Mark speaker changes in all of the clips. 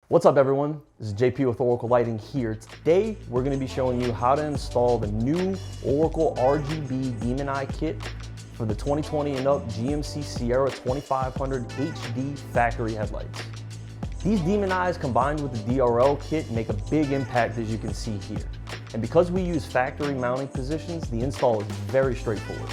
Speaker 1: What's up everyone? This is JP with Oracle Lighting here. Today we're going to be showing you how to install the new Oracle RGB DEMONEYE kit for the 2020 and up GMC Sierra 2500 HD factory headlights. These DEMONEYEs combined with the DRL kit make a big impact, as you can see here. And because we use factory mounting positions, the install is very straightforward.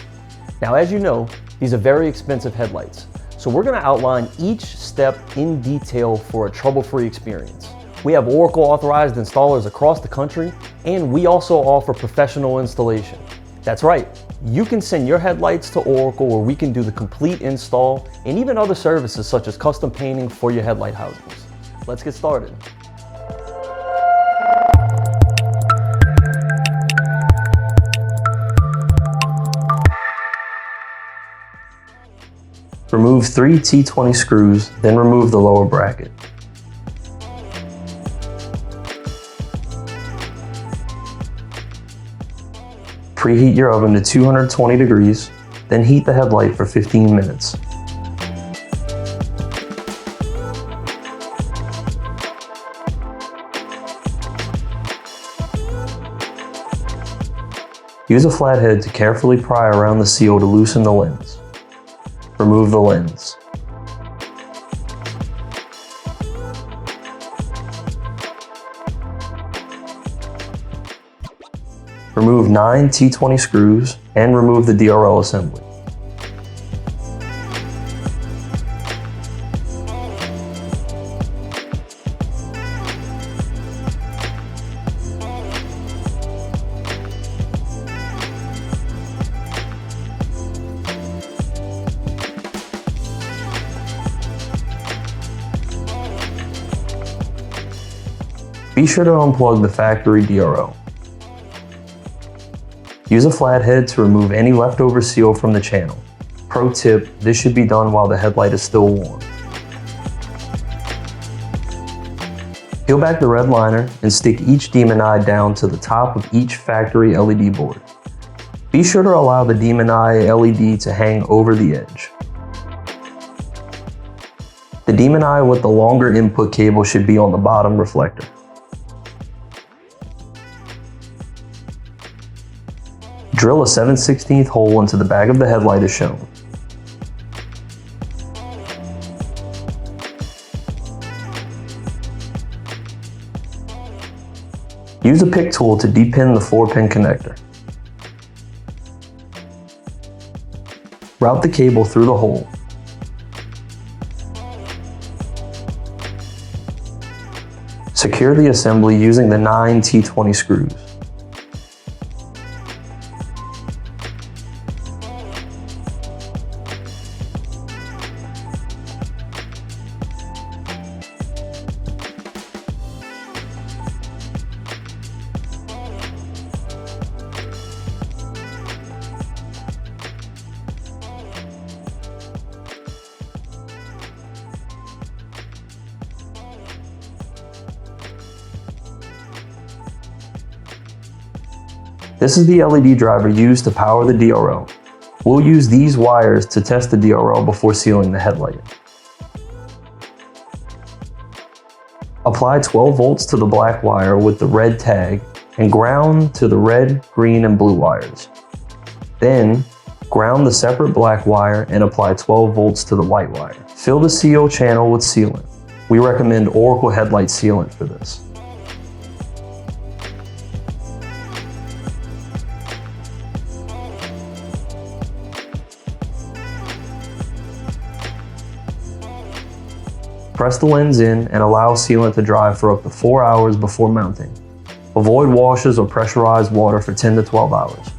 Speaker 1: Now, as you know, these are very expensive headlights. So we're going to outline each step in detail for a trouble-free experience. We have Oracle authorized installers across the country, and we also offer professional installation. That's right, you can send your headlights to Oracle where we can do the complete install and even other services such as custom painting for your headlight housings. Let's get started. Remove 3 T20 screws, then remove the lower bracket. Preheat your oven to 220 degrees, then heat the headlight for 15 minutes. Use a flathead to carefully pry around the seal to loosen the lens. Remove the lens. Remove 9 T20 screws and remove the DRL assembly. Be sure to unplug the factory DRL. Use a flathead to remove any leftover seal from the channel. Pro tip, this should be done while the headlight is still warm. Peel back the red liner and stick each DEMONEYE down to the top of each factory LED board. Be sure to allow the DEMONEYE LED to hang over the edge. The DEMONEYE with the longer input cable should be on the bottom reflector. Drill a 7/16 hole into the back of the headlight as shown. Use a pick tool to depin the 4-pin connector. Route the cable through the hole. Secure the assembly using the 9 T20 screws. This is the LED driver used to power the DRL. We'll use these wires to test the DRL before sealing the headlight. Apply 12 volts to the black wire with the red tag and ground to the red, green, and blue wires. Then, ground the separate black wire and apply 12 volts to the white wire. Fill the seal channel with sealant. We recommend Oracle Headlight sealant for this. Press the lens in and allow sealant to dry for up to 4 hours before mounting. Avoid washes or pressurized water for 10 to 12 hours.